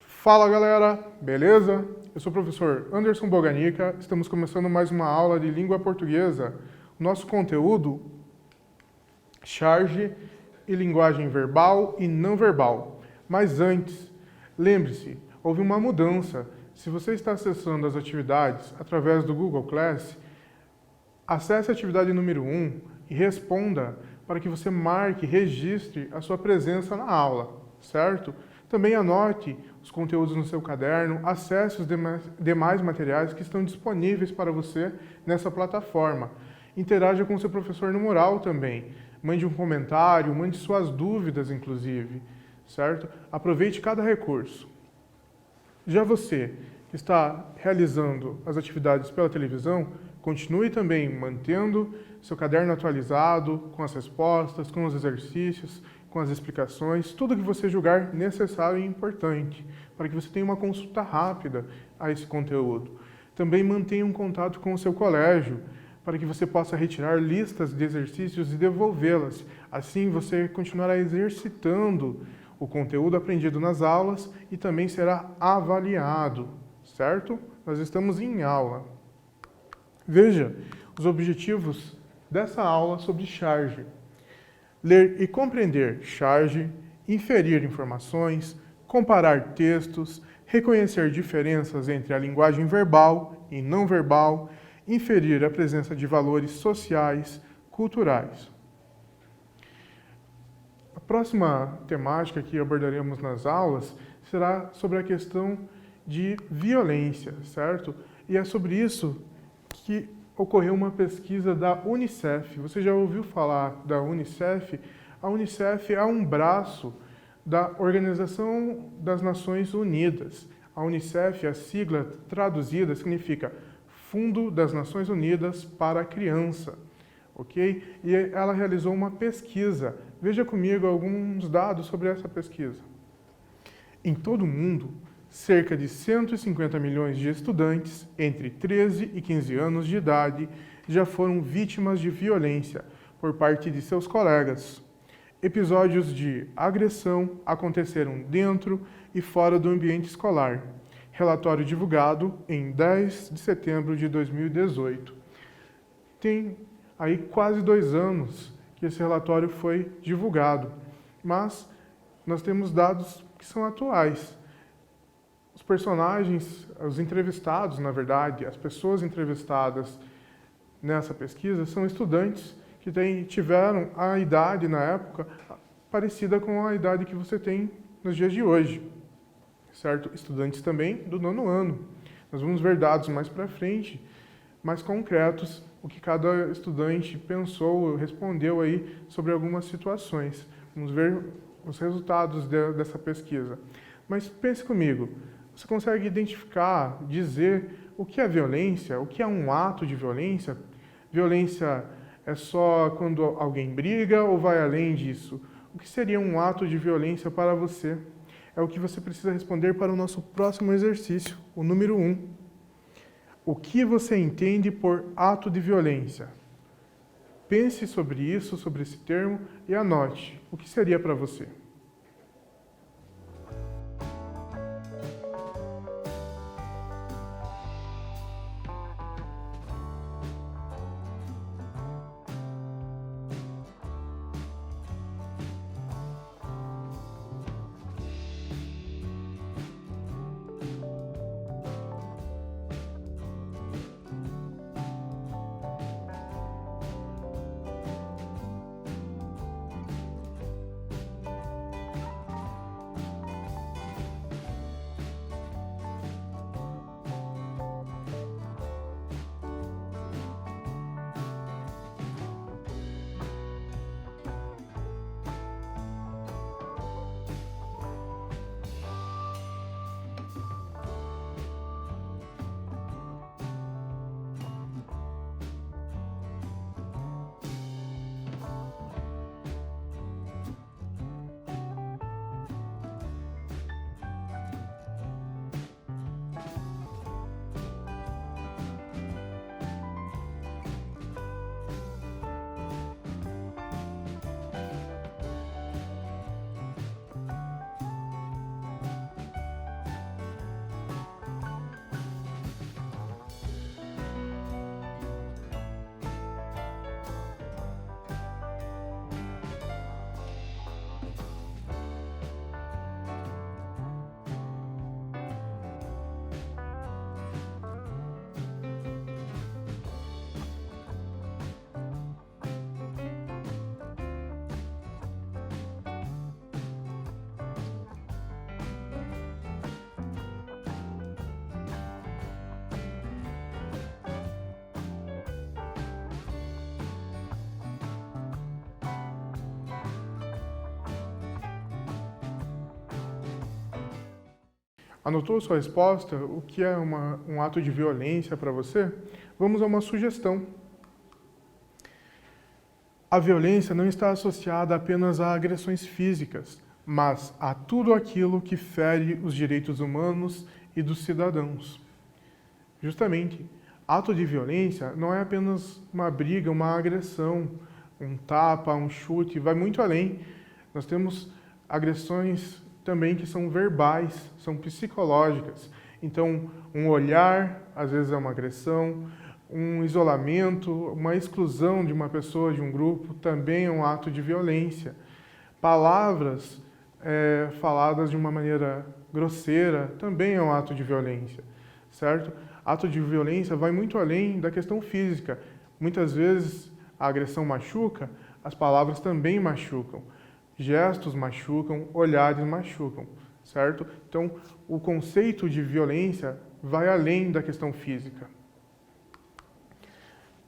Fala galera, beleza? Eu sou o professor Anderson Boganica, estamos começando mais uma aula de língua portuguesa. Nosso conteúdo, charge e linguagem verbal e não verbal. Mas antes, lembre-se, houve uma mudança. Se você está acessando as atividades através do Google Class, acesse a atividade número 1 e responda para que você marque, registre a sua presença na aula, certo? Também anote os conteúdos no seu caderno, acesse os demais materiais que estão disponíveis para você nessa plataforma. Interaja com o seu professor no mural também. Mande um comentário, mande suas dúvidas, inclusive, certo? Aproveite cada recurso. Já você que está realizando as atividades pela televisão, continue também mantendo seu caderno atualizado, com as respostas, com os exercícios, com as explicações, tudo que você julgar necessário e importante, para que você tenha uma consulta rápida a esse conteúdo. Também mantenha um contato com o seu colégio, para que você possa retirar listas de exercícios e devolvê-las. Assim você continuará exercitando o conteúdo aprendido nas aulas e também será avaliado, certo? Nós estamos em aula. Veja os objetivos dessa aula sobre charge. Ler e compreender charge, inferir informações, comparar textos, reconhecer diferenças entre a linguagem verbal e não verbal, inferir a presença de valores sociais, culturais. A próxima temática que abordaremos nas aulas será sobre a questão de violência, certo? E é sobre isso que ocorreu uma pesquisa da Unicef. Você já ouviu falar da Unicef? A Unicef é um braço da Organização das Nações Unidas. A Unicef, a sigla traduzida, significa Fundo das Nações Unidas para a Criança, ok? E ela realizou uma pesquisa. Veja comigo alguns dados sobre essa pesquisa. Em todo o mundo, cerca de 150 milhões de estudantes entre 13 e 15 anos de idade já foram vítimas de violência por parte de seus colegas. Episódios de agressão aconteceram dentro e fora do ambiente escolar. Relatório divulgado em 10 de setembro de 2018. Tem aí quase 2 anos que esse relatório foi divulgado, mas nós temos dados que são atuais. Os personagens, os entrevistados, na verdade, as pessoas entrevistadas nessa pesquisa são estudantes que tiveram a idade, na época, parecida com a idade que você tem nos dias de hoje, certo? Estudantes também do 9º ano. Nós vamos ver dados mais para frente, mais concretos, o que cada estudante pensou, respondeu aí sobre algumas situações. Vamos ver os resultados dessa pesquisa. Mas pense comigo. Você consegue identificar, dizer o que é violência, o que é um ato de violência? Violência é só quando alguém briga ou vai além disso? O que seria um ato de violência para você? É o que você precisa responder para o nosso próximo exercício, o número 1. O que você entende por ato de violência? Pense sobre isso, sobre esse termo e anote. O que seria para você? Anotou sua resposta? O que é um ato de violência para você? Vamos a uma sugestão. A violência não está associada apenas a agressões físicas, mas a tudo aquilo que fere os direitos humanos e dos cidadãos. Justamente, ato de violência não é apenas uma briga, uma agressão, um tapa, um chute, vai muito além. Nós temos agressões também que são verbais, são psicológicas. Então, um olhar, às vezes é uma agressão, um isolamento, uma exclusão de uma pessoa, de um grupo, também é um ato de violência. Palavras faladas de uma maneira grosseira também é um ato de violência, certo? Ato de violência vai muito além da questão física. Muitas vezes a agressão machuca, as palavras também machucam. Gestos machucam, olhares machucam, certo? Então, o conceito de violência vai além da questão física.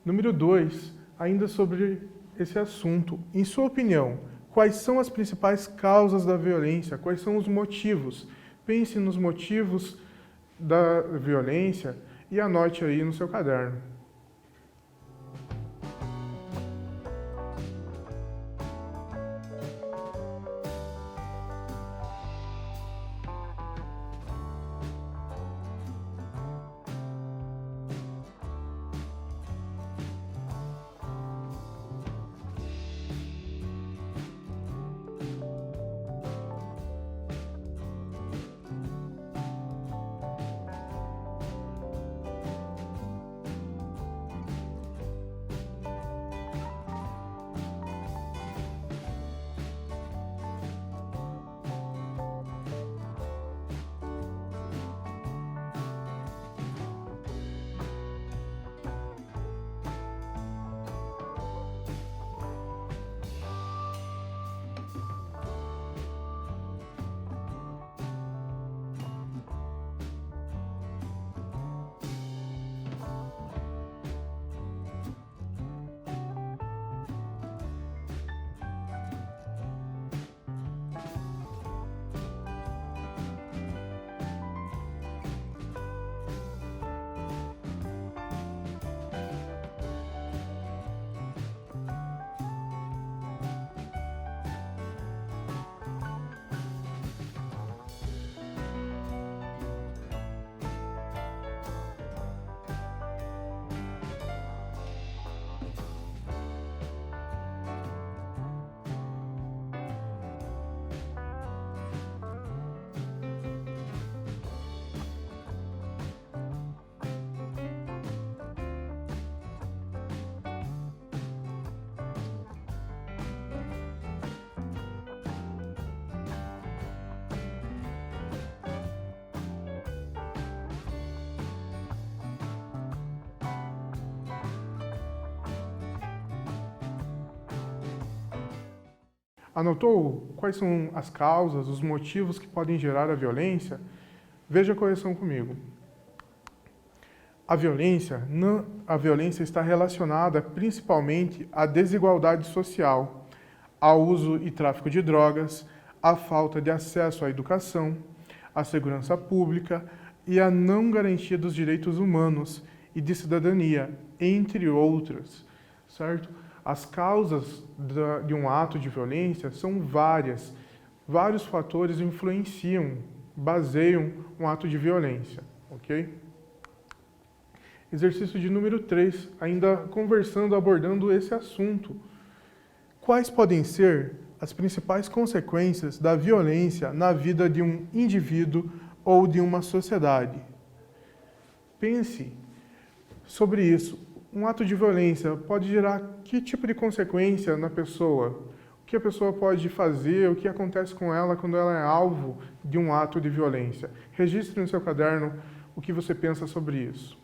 Número 2, ainda sobre esse assunto. Em sua opinião, quais são as principais causas da violência? Quais são os motivos? Pense nos motivos da violência e anote aí no seu caderno. Anotou quais são as causas, os motivos que podem gerar a violência? Veja a correção comigo. A violência está relacionada principalmente à desigualdade social, ao uso e tráfico de drogas, à falta de acesso à educação, à segurança pública e à não garantia dos direitos humanos e de cidadania, entre outras, certo? As causas de um ato de violência são várias. Vários fatores influenciam, baseiam um ato de violência, ok? Exercício de número 3, ainda conversando, abordando esse assunto. Quais podem ser as principais consequências da violência na vida de um indivíduo ou de uma sociedade? Pense sobre isso. Um ato de violência pode gerar que tipo de consequência na pessoa? O que a pessoa pode fazer? O que acontece com ela quando ela é alvo de um ato de violência? Registre no seu caderno o que você pensa sobre isso.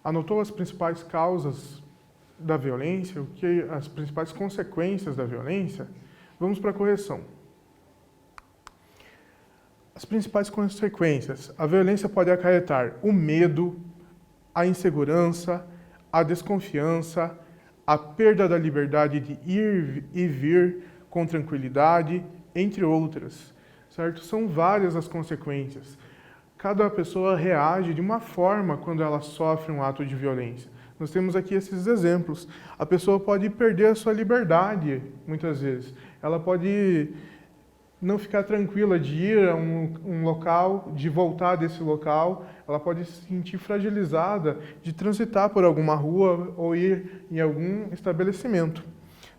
Anotou as principais causas da violência, as principais consequências da violência? Vamos para a correção. As principais consequências. A violência pode acarretar o medo, a insegurança, a desconfiança, a perda da liberdade de ir e vir com tranquilidade, entre outras, certo? São várias as consequências. Cada pessoa reage de uma forma quando ela sofre um ato de violência. Nós temos aqui esses exemplos. A pessoa pode perder a sua liberdade, muitas vezes. Ela pode não ficar tranquila de ir a um local, de voltar desse local. Ela pode se sentir fragilizada de transitar por alguma rua ou ir em algum estabelecimento,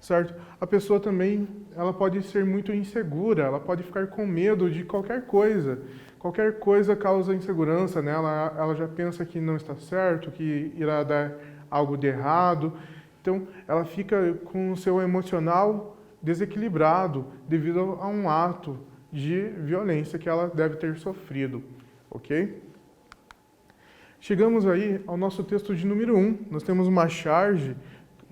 certo? A pessoa também, ela pode ser muito insegura, ela pode ficar com medo de qualquer coisa. Qualquer coisa causa insegurança nela, ela já pensa que não está certo, que irá dar algo de errado. Então, ela fica com o seu emocional desequilibrado devido a um ato de violência que ela deve ter sofrido, ok? Chegamos aí ao nosso texto de número 1. Nós temos uma charge,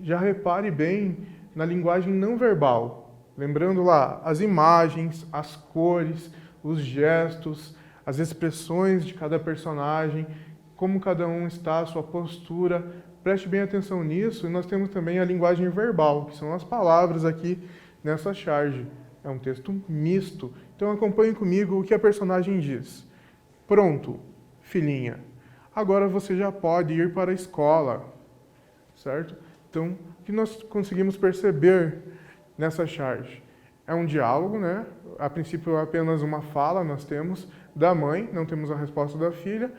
já repare bem na linguagem não verbal. Lembrando lá as imagens, as cores, os gestos, as expressões de cada personagem, como cada um está, a sua postura. Preste bem atenção nisso. E nós temos também a linguagem verbal, que são as palavras aqui nessa charge. É um texto misto. Então acompanhe comigo o que a personagem diz. Pronto, filhinha. Agora você já pode ir para a escola, certo? Então, o que nós conseguimos perceber nessa charge? É um diálogo, né? A princípio é apenas uma fala, nós temos da mãe, não temos a resposta da filha,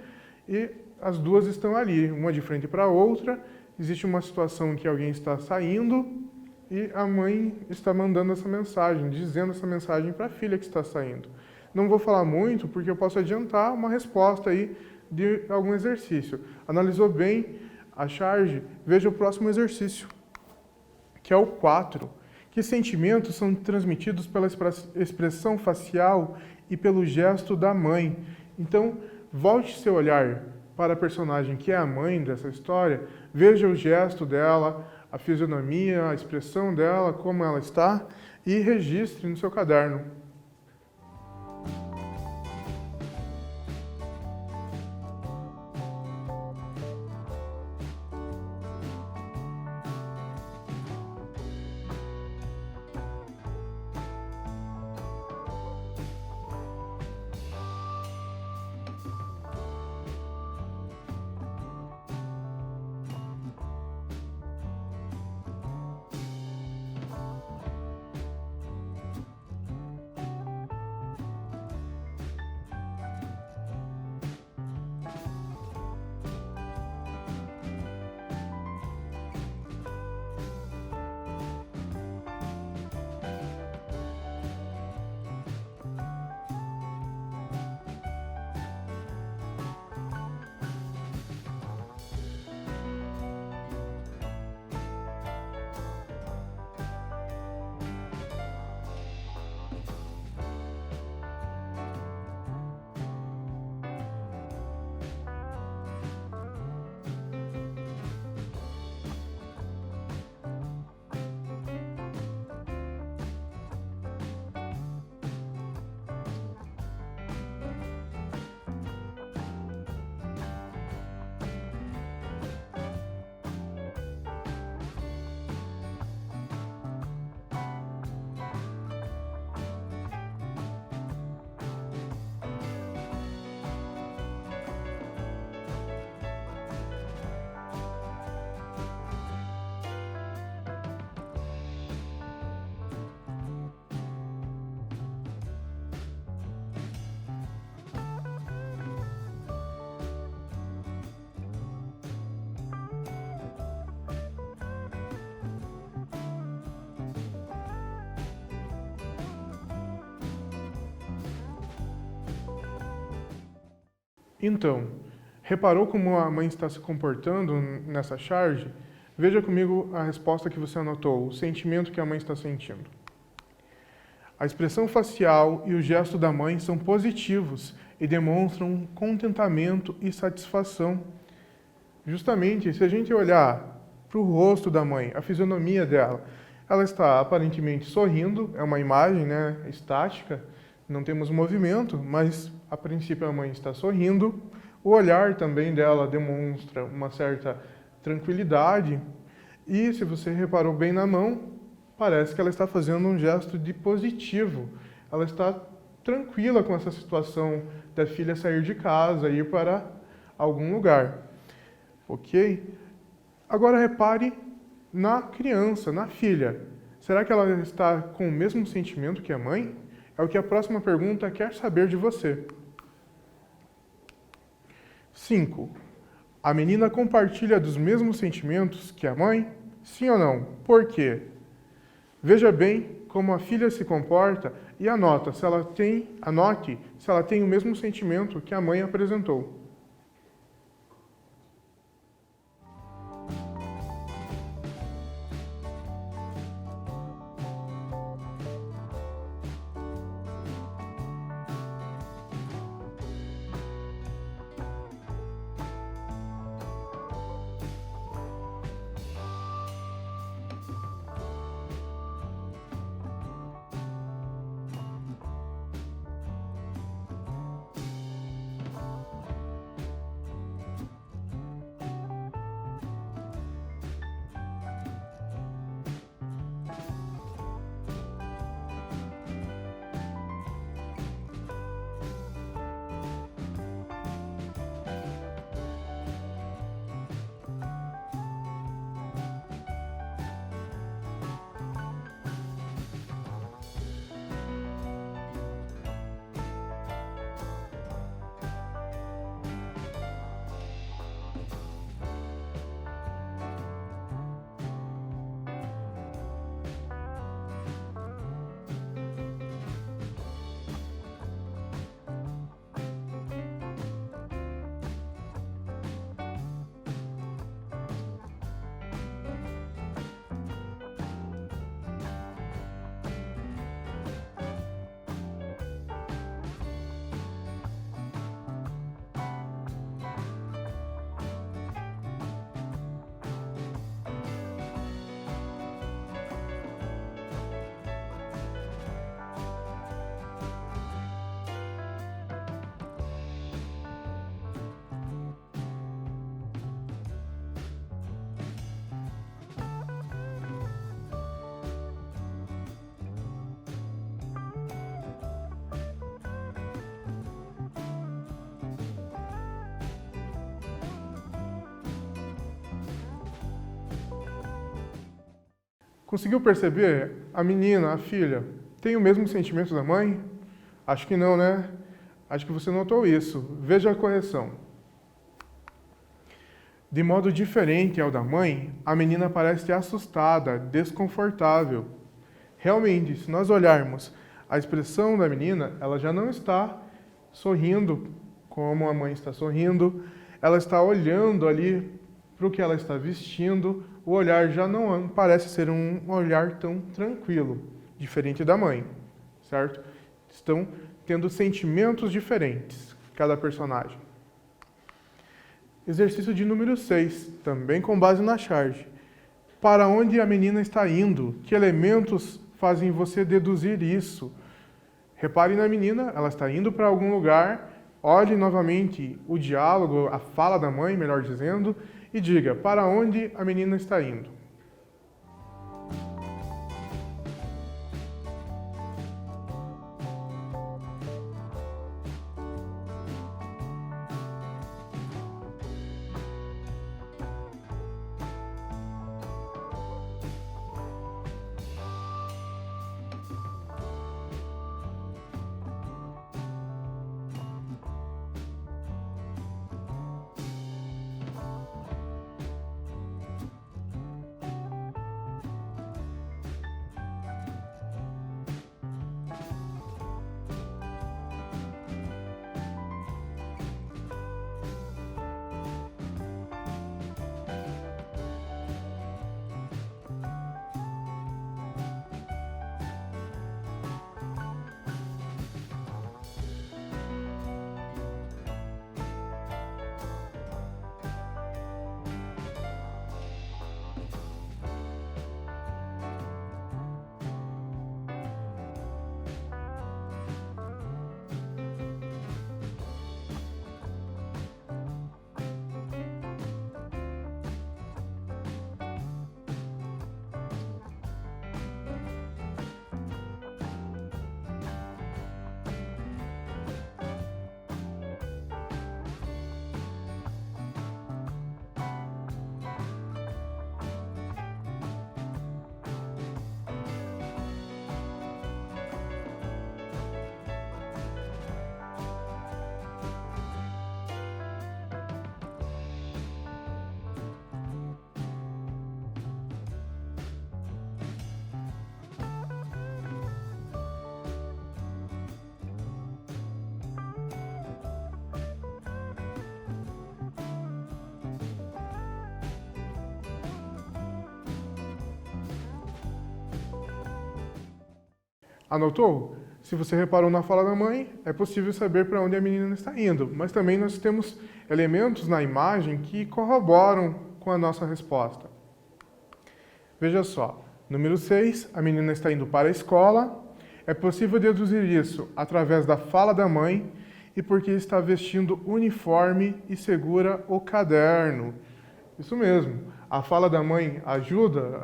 e as duas estão ali, uma de frente para a outra. Existe uma situação em que alguém está saindo e a mãe está mandando essa mensagem, dizendo essa mensagem para a filha que está saindo. Não vou falar muito, porque eu posso adiantar uma resposta aí de algum exercício. Analisou bem a charge? Veja o próximo exercício, que é o 4. Que sentimentos são transmitidos pela expressão facial e pelo gesto da mãe? Então, volte seu olhar para a personagem que é a mãe dessa história, veja o gesto dela, a fisionomia, a expressão dela, como ela está, e registre no seu caderno. Então, reparou como a mãe está se comportando nessa charge? Veja comigo a resposta que você anotou, o sentimento que a mãe está sentindo. A expressão facial e o gesto da mãe são positivos e demonstram contentamento e satisfação. Justamente, se a gente olhar para o rosto da mãe, a fisionomia dela, ela está aparentemente sorrindo, é uma imagem, né, estática, não temos movimento, mas a princípio a mãe está sorrindo. O olhar também dela demonstra uma certa tranquilidade. E se você reparou bem na mão, parece que ela está fazendo um gesto de positivo. Ela está tranquila com essa situação da filha sair de casa e ir para algum lugar. Ok? Agora repare na criança, na filha. Será que ela está com o mesmo sentimento que a mãe? É o que a próxima pergunta quer saber de você. 5. A menina compartilha dos mesmos sentimentos que a mãe? Sim ou não? Por quê? Veja bem como a filha se comporta e anote se ela tem o mesmo sentimento que a mãe apresentou. Conseguiu perceber? A menina, a filha, tem o mesmo sentimento da mãe? Acho que não, né? Acho que você notou isso. Veja a correção. De modo diferente ao da mãe, a menina parece assustada, desconfortável. Realmente, se nós olharmos a expressão da menina, ela já não está sorrindo como a mãe está sorrindo, ela está olhando ali para o que ela está vestindo, o olhar já não parece ser um olhar tão tranquilo, diferente da mãe, certo? Estão tendo sentimentos diferentes, cada personagem. Exercício de número 6, também com base na charge. Para onde a menina está indo? Que elementos fazem você deduzir isso? Repare na menina, ela está indo para algum lugar, olhe novamente o diálogo, a fala da mãe, melhor dizendo, e diga para onde a menina está indo. Anotou? Se você reparou na fala da mãe, é possível saber para onde a menina está indo, mas também nós temos elementos na imagem que corroboram com a nossa resposta. Veja só, número 6, a menina está indo para a escola. É possível deduzir isso através da fala da mãe e porque está vestindo uniforme e segura o caderno. Isso mesmo, a fala da mãe ajuda,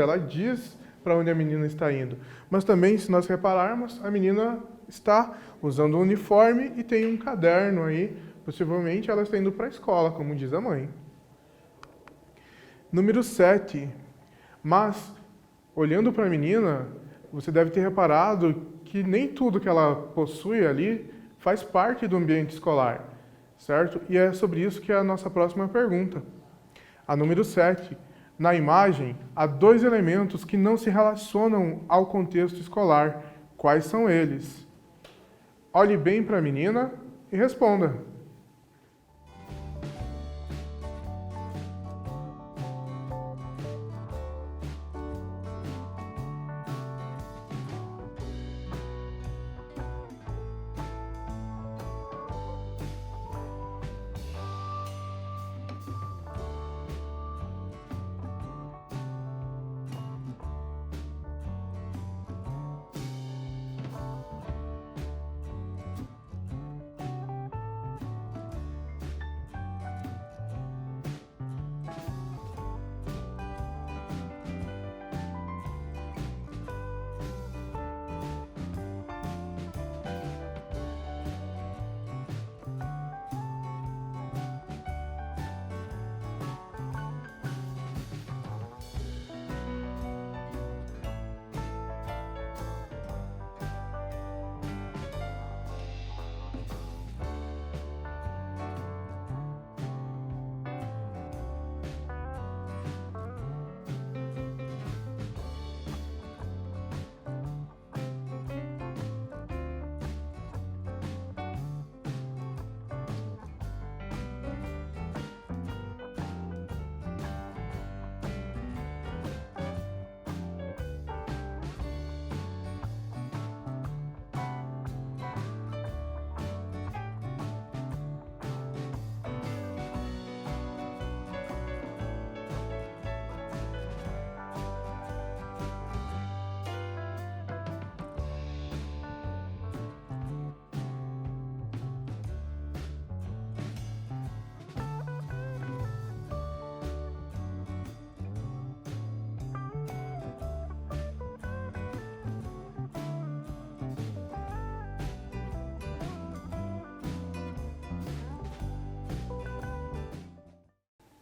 ela diz para onde a menina está indo. Mas também, se nós repararmos, a menina está usando um uniforme e tem um caderno aí, possivelmente ela está indo para a escola, como diz a mãe. Número 7. Mas, olhando para a menina, você deve ter reparado que nem tudo que ela possui ali faz parte do ambiente escolar, certo? E é sobre isso que é a nossa próxima pergunta. A número 7. Na imagem, há 2 elementos que não se relacionam ao contexto escolar. Quais são eles? Olhe bem para a menina e responda.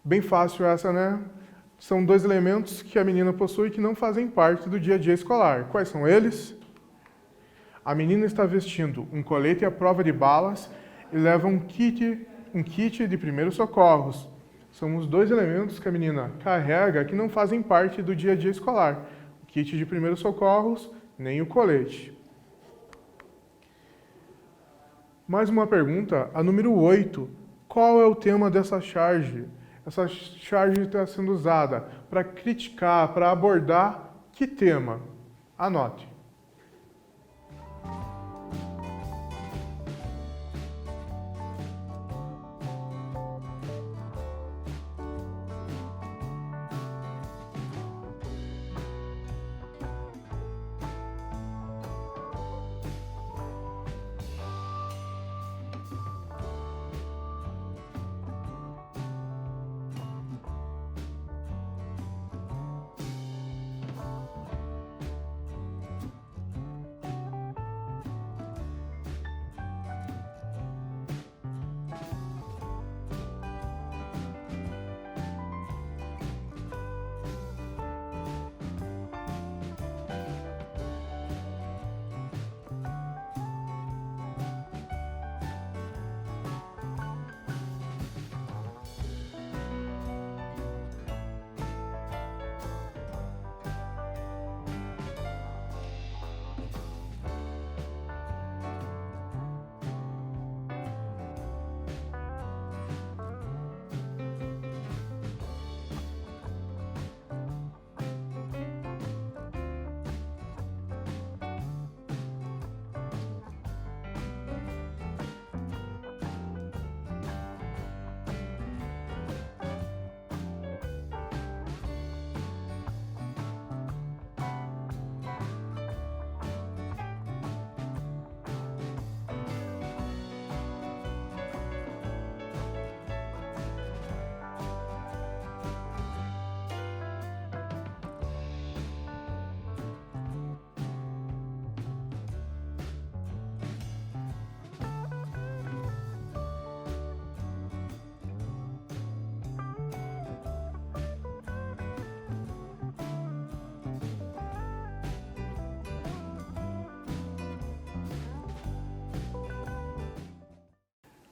Bem fácil essa, né? São 2 elementos que a menina possui que não fazem parte do dia a dia escolar. Quais são eles? A menina está vestindo um colete à prova de balas e leva um kit de primeiros socorros. São os 2 elementos que a menina carrega que não fazem parte do dia a dia escolar. O kit de primeiros socorros, nem o colete. Mais uma pergunta, a número 8. Qual é o tema dessa charge? Essa charge está sendo usada para criticar, para abordar que tema? Anote.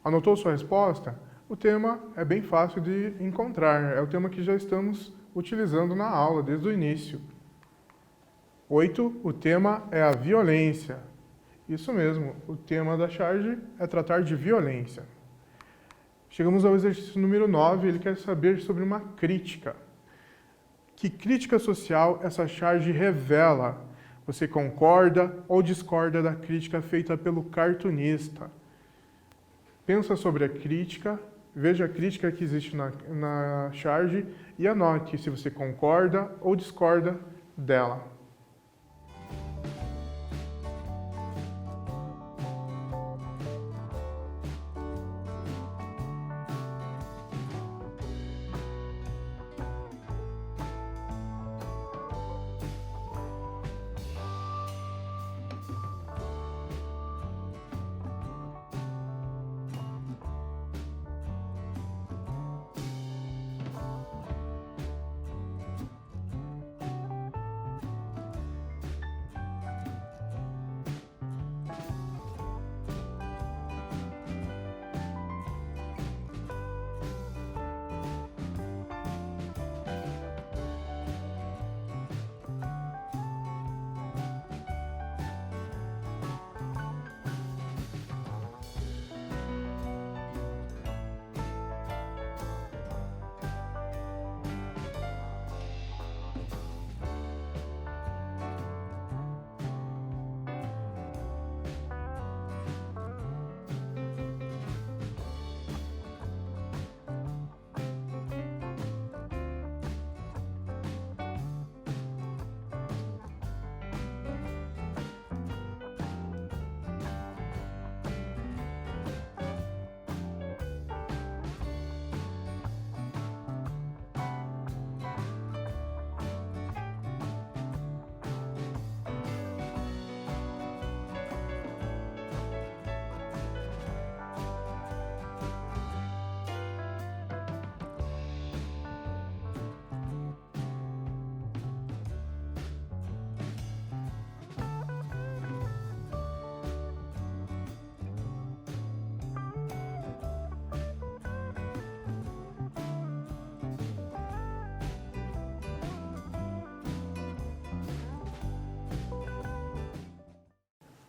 Anotou sua resposta? O tema é bem fácil de encontrar, é o tema que já estamos utilizando na aula desde o início. 8, o tema é a violência. Isso mesmo, o tema da charge é tratar de violência. Chegamos ao exercício número 9, ele quer saber sobre uma crítica. Que crítica social essa charge revela? Você concorda ou discorda da crítica feita pelo cartunista? Pensa sobre a crítica, veja a crítica que existe na charge e anote se você concorda ou discorda dela.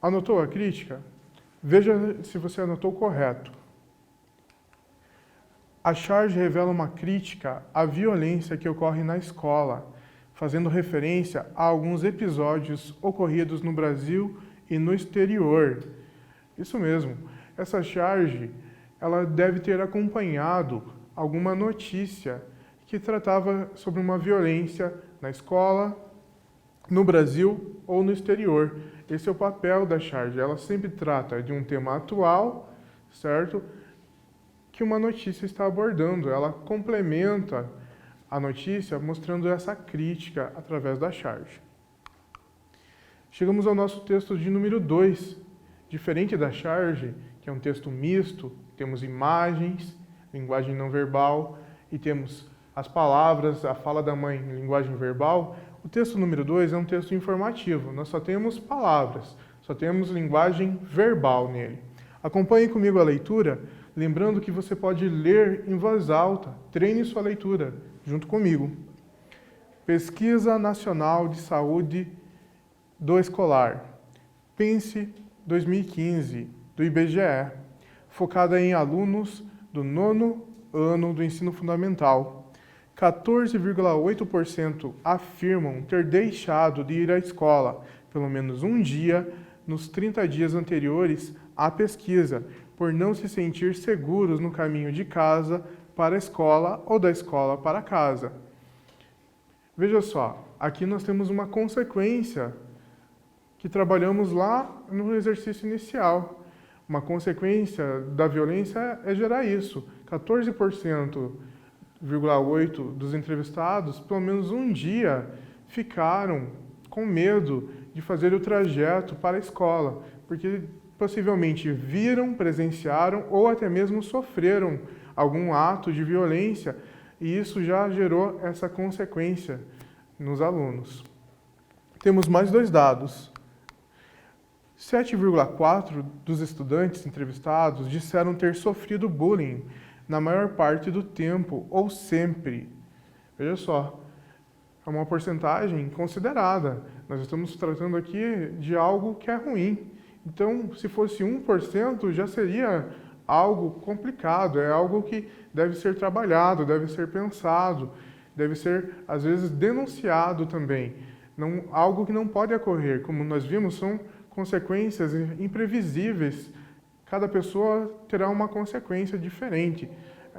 Anotou a crítica? Veja se você anotou correto. A charge revela uma crítica à violência que ocorre na escola, fazendo referência a alguns episódios ocorridos no Brasil e no exterior. Isso mesmo, essa charge ela deve ter acompanhado alguma notícia que tratava sobre uma violência na escola, no Brasil ou no exterior. Esse é o papel da charge. Ela sempre trata de um tema atual, certo? Que uma notícia está abordando. Ela complementa a notícia mostrando essa crítica através da charge. Chegamos ao nosso texto de número 2. Diferente da charge, que é um texto misto, temos imagens, linguagem não verbal e temos as palavras, a fala da mãe em linguagem verbal. O texto número 2 é um texto informativo, nós só temos palavras, só temos linguagem verbal nele. Acompanhe comigo a leitura, lembrando que você pode ler em voz alta, treine sua leitura junto comigo. Pesquisa Nacional de Saúde do Escolar, PENSE 2015, do IBGE, focada em alunos do 9º ano do ensino fundamental. 14,8% afirmam ter deixado de ir à escola pelo menos um dia nos 30 dias anteriores à pesquisa, por não se sentir seguros no caminho de casa para a escola ou da escola para casa. Veja só, aqui nós temos uma consequência que trabalhamos lá no exercício inicial. Uma consequência da violência é gerar isso. 14,8% dos entrevistados, pelo menos um dia, ficaram com medo de fazer o trajeto para a escola, porque possivelmente viram, presenciaram ou até mesmo sofreram algum ato de violência e isso já gerou essa consequência nos alunos. Temos mais 2 dados. 7,4% dos estudantes entrevistados disseram ter sofrido bullying na maior parte do tempo ou sempre. Veja só, é uma porcentagem considerada. Nós estamos tratando aqui de algo que é ruim. Então, se fosse 1%, já seria algo complicado, é algo que deve ser trabalhado, deve ser pensado, deve ser, às vezes, denunciado também. Não, algo que não pode ocorrer, como nós vimos, são consequências imprevisíveis. Cada pessoa terá uma consequência diferente.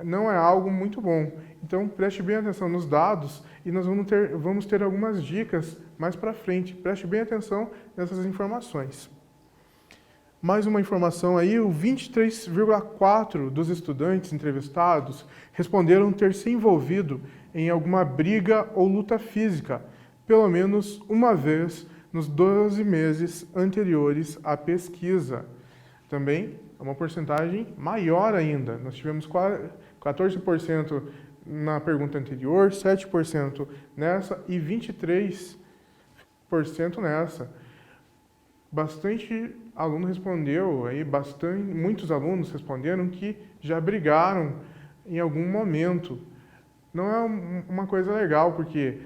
Não é algo muito bom. Então, preste bem atenção nos dados e nós vamos ter algumas dicas mais para frente. Preste bem atenção nessas informações. Mais uma informação aí, o 23,4% dos estudantes entrevistados responderam ter se envolvido em alguma briga ou luta física, pelo menos uma vez nos 12 meses anteriores à pesquisa. Também é uma porcentagem maior ainda. Nós tivemos 14% na pergunta anterior, 7% nessa e 23% nessa. Bastante aluno respondeu, aí muitos alunos responderam que já brigaram em algum momento. Não é uma coisa legal, porque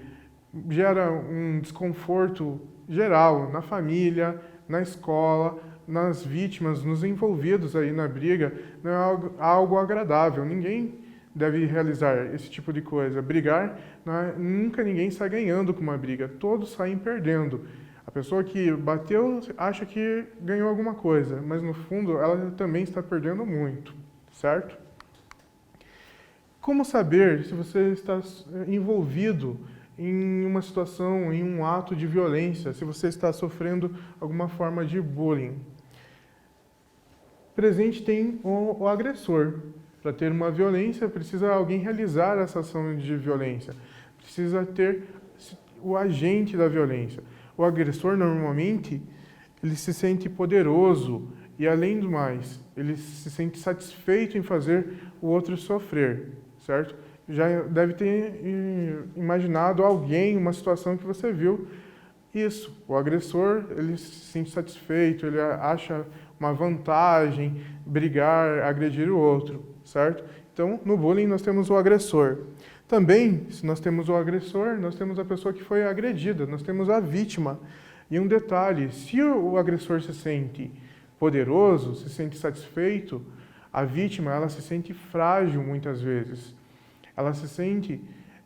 gera um desconforto geral na família, na escola, nas vítimas, nos envolvidos aí na briga. Não é algo agradável. Ninguém deve realizar esse tipo de coisa. Brigar, nunca ninguém sai ganhando com uma briga. Todos saem perdendo. A pessoa que bateu acha que ganhou alguma coisa, mas no fundo ela também está perdendo muito, certo? Como saber se você está envolvido em uma situação, em um ato de violência, se você está sofrendo alguma forma de bullying? Presente tem o agressor. Para ter uma violência, precisa alguém realizar essa ação de violência. Precisa ter o agente da violência. O agressor, normalmente, ele se sente poderoso e, além do mais, ele se sente satisfeito em fazer o outro sofrer, certo? Já deve ter imaginado alguém, uma situação que você viu isso. O agressor, ele se sente satisfeito, ele acha uma vantagem brigar, agredir o outro, certo? Então, no bullying, nós temos o agressor. Também, se nós temos o agressor, nós temos a pessoa que foi agredida, nós temos a vítima. E um detalhe, se o agressor se sente poderoso, se sente satisfeito, a vítima, ela se sente frágil muitas vezes. Ela se sente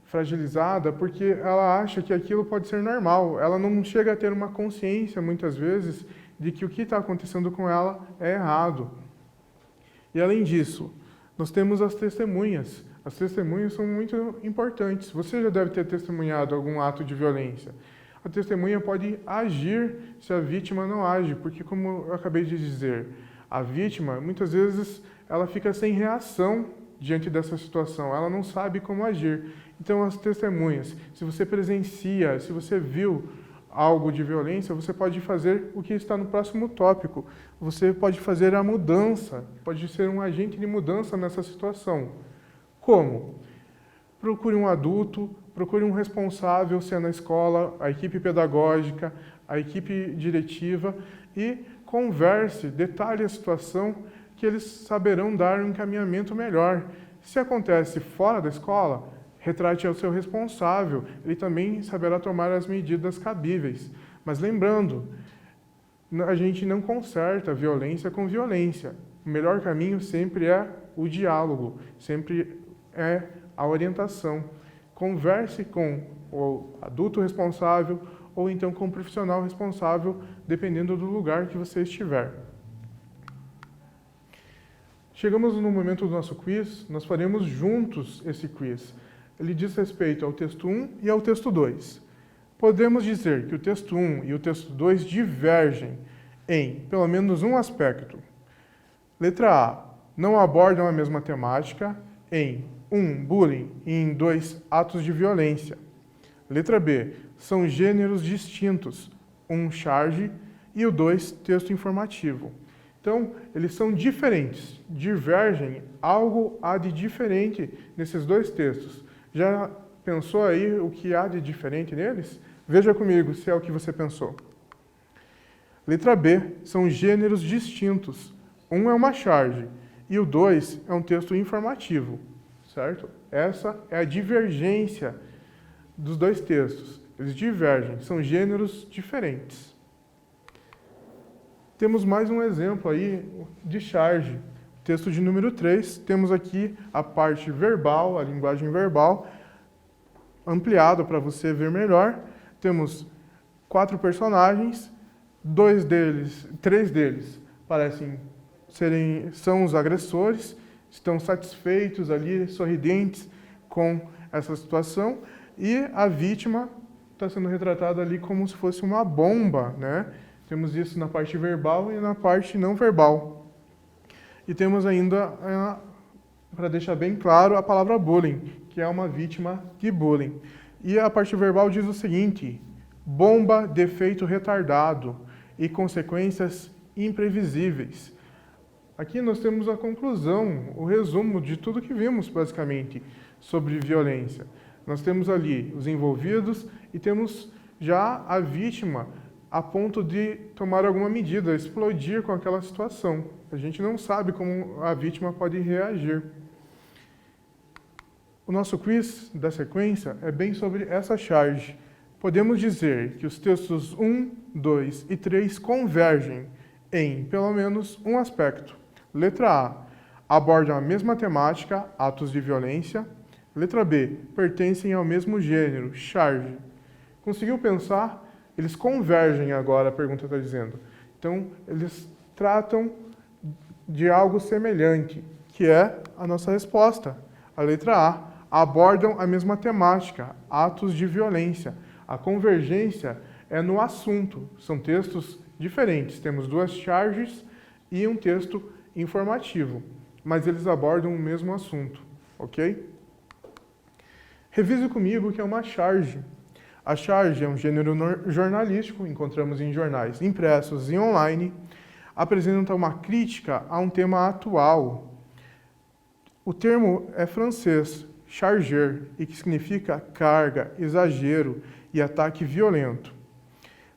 fragilizada porque ela acha que aquilo pode ser normal. Ela não chega a ter uma consciência, muitas vezes, de que o que está acontecendo com ela é errado. E além disso, nós temos as testemunhas. As testemunhas são muito importantes. Você já deve ter testemunhado algum ato de violência. A testemunha pode agir se a vítima não age, porque, como eu acabei de dizer, a vítima, muitas vezes, ela fica sem reação diante dessa situação. Ela não sabe como agir. Então, as testemunhas, se você presencia, se você viu algo de violência, você pode fazer o que está no próximo tópico. Você pode fazer a mudança, pode ser um agente de mudança nessa situação. Como? Procure um adulto, procure um responsável, se é na escola, a equipe pedagógica, a equipe diretiva, e converse, detalhe a situação, que eles saberão dar um encaminhamento melhor. Se acontece fora da escola, retrate ao seu responsável, ele também saberá tomar as medidas cabíveis. Mas lembrando, a gente não conserta violência com violência. O melhor caminho sempre é o diálogo, sempre é a orientação. Converse com o adulto responsável ou então com o profissional responsável, dependendo do lugar que você estiver. Chegamos no momento do nosso quiz, nós faremos juntos esse quiz. Ele diz respeito ao texto 1 e ao texto 2. Podemos dizer que o texto 1 e o texto 2 divergem em pelo menos um aspecto. Letra A, não abordam a mesma temática em 1. Bullying e em 2. Atos de violência. Letra B, são gêneros distintos. 1. Charge e o 2. Texto informativo. Então, eles são diferentes, divergem, algo há de diferente nesses dois textos. Já pensou aí o que há de diferente neles? Veja comigo se é o que você pensou. Letra B, são gêneros distintos. Um é uma charge e o 2 é um texto informativo, certo? Essa é a divergência dos dois textos. Eles divergem, são gêneros diferentes. Temos mais um exemplo aí de charge. Texto de número 3, temos aqui a parte verbal, a linguagem verbal, ampliado para você ver melhor. Temos 4 personagens, 3 deles são os agressores, estão satisfeitos ali, sorridentes com essa situação, e a vítima está sendo retratada ali como se fosse uma bomba, né? Temos isso na parte verbal e na parte não verbal. E temos ainda, para deixar bem claro, a palavra bullying, que é uma vítima de bullying. E a parte verbal diz o seguinte: bomba, defeito retardado e consequências imprevisíveis. Aqui nós temos a conclusão, o resumo de tudo que vimos, basicamente, sobre violência. Nós temos ali os envolvidos e temos já a vítima a ponto de tomar alguma medida, explodir com aquela situação. A gente não sabe como a vítima pode reagir. O nosso quiz da sequência é bem sobre essa charge. Podemos dizer que os textos 1, 2 e 3 convergem em, pelo menos, um aspecto. Letra A, abordam a mesma temática, atos de violência. Letra B, pertencem ao mesmo gênero, charge. Conseguiu pensar? Eles convergem agora, a pergunta está dizendo. Então, eles tratam de algo semelhante, que é a nossa resposta. A letra A, abordam a mesma temática, atos de violência. A convergência é no assunto. São textos diferentes. Temos 2 charges e um texto informativo, mas eles abordam o mesmo assunto, ok? Revise comigo o que é uma charge. A charge é um gênero jornalístico, encontramos em jornais impressos e online, apresenta uma crítica a um tema atual. O termo é francês, charger, e que significa carga, exagero e ataque violento.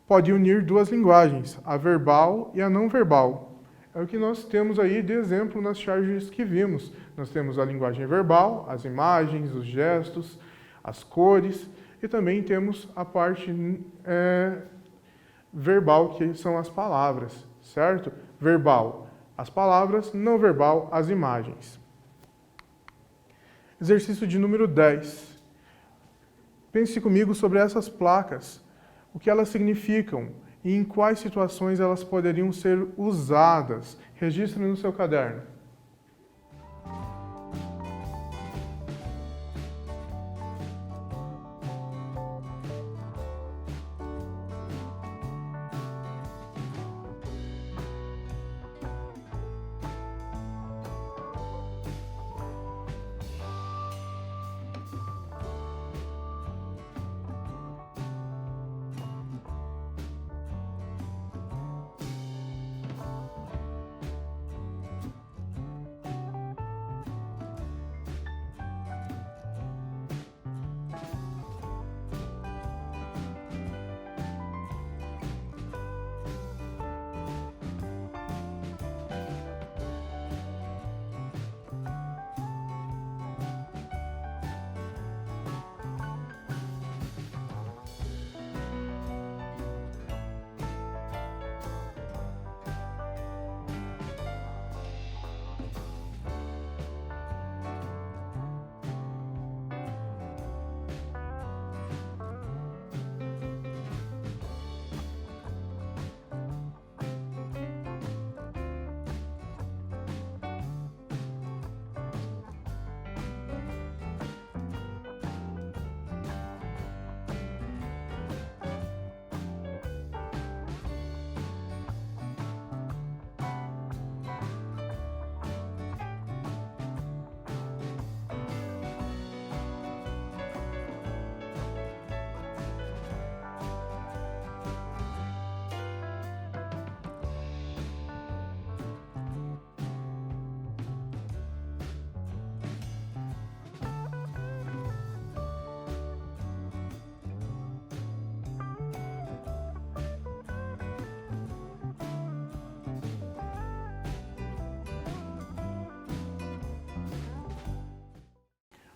Pode unir 2 linguagens, a verbal e a não verbal. É o que nós temos aí de exemplo nas charges que vimos. Nós temos a linguagem verbal, as imagens, os gestos, as cores, e também temos a parte verbal, que são as palavras, certo? Verbal, as palavras, não verbal, as imagens. Exercício de número 10. Pense comigo sobre essas placas, o que elas significam e em quais situações elas poderiam ser usadas. Registre no seu caderno.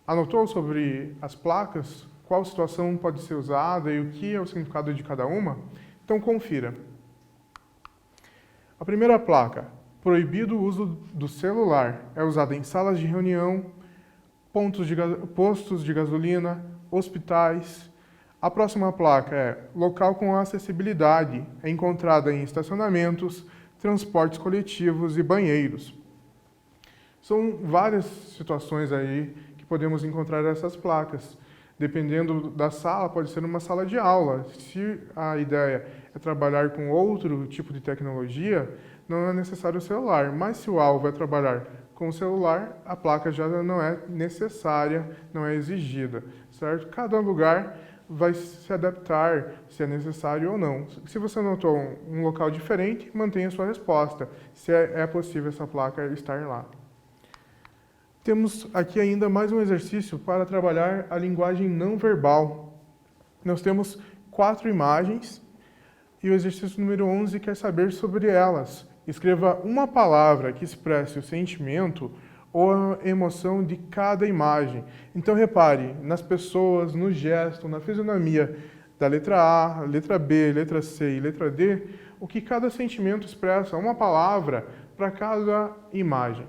Anotou sobre as placas? Qual situação pode ser usada e o que é o significado de cada uma? Então confira. A primeira placa, proibido o uso do celular, é usada em salas de reunião, postos de gasolina, hospitais. A próxima placa é local com acessibilidade, é encontrada em estacionamentos, transportes coletivos e banheiros. São várias situações aí que podemos encontrar essas placas. Dependendo da sala, pode ser uma sala de aula. Se a ideia é trabalhar com outro tipo de tecnologia, não é necessário o celular. Mas se o alvo é trabalhar com o celular, a placa já não é necessária, não é exigida, certo? Cada lugar vai se adaptar se é necessário ou não. Se você notou um local diferente, mantenha a sua resposta, se é possível essa placa estar lá. Temos aqui ainda mais um exercício para trabalhar a linguagem não verbal. Nós temos 4 imagens e o exercício número 11 quer saber sobre elas. Escreva uma palavra que expresse o sentimento ou a emoção de cada imagem. Então repare nas pessoas, no gesto, na fisionomia da letra A, letra B, letra C e letra D, o que cada sentimento expressa, uma palavra para cada imagem.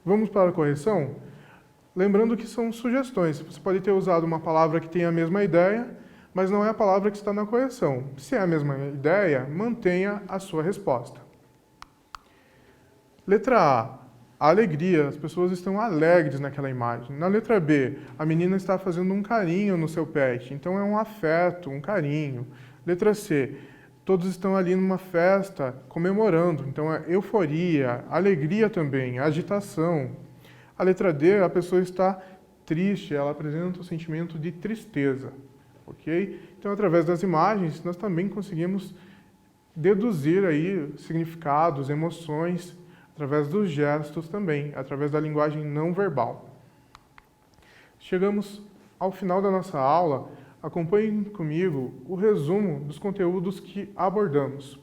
Vamos para a correção? Lembrando que são sugestões. Você pode ter usado uma palavra que tem a mesma ideia, mas não é a palavra que está na correção. Se é a mesma ideia, mantenha a sua resposta. Letra A. A alegria. As pessoas estão alegres naquela imagem. Na letra B, a menina está fazendo um carinho no seu pet. Então é um afeto, um carinho. Letra C. Todos estão ali numa festa, comemorando. Então é euforia, alegria também, agitação. A letra D, a pessoa está triste, ela apresenta o sentimento de tristeza. Ok? Então, através das imagens, nós também conseguimos deduzir aí significados, emoções, através dos gestos também, através da linguagem não verbal. Chegamos ao final da nossa aula. Acompanhem comigo o resumo dos conteúdos que abordamos.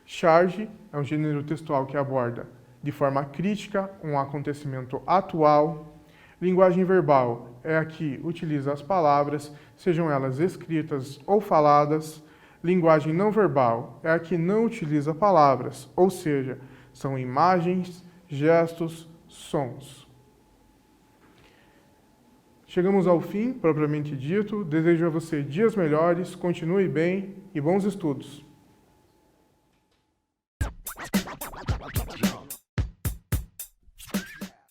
Charge é um gênero textual que aborda de forma crítica um acontecimento atual. Linguagem verbal é a que utiliza as palavras, sejam elas escritas ou faladas. Linguagem não verbal é a que não utiliza palavras, ou seja, são imagens, gestos, sons. Chegamos ao fim, propriamente dito. Desejo a você dias melhores, continue bem e bons estudos.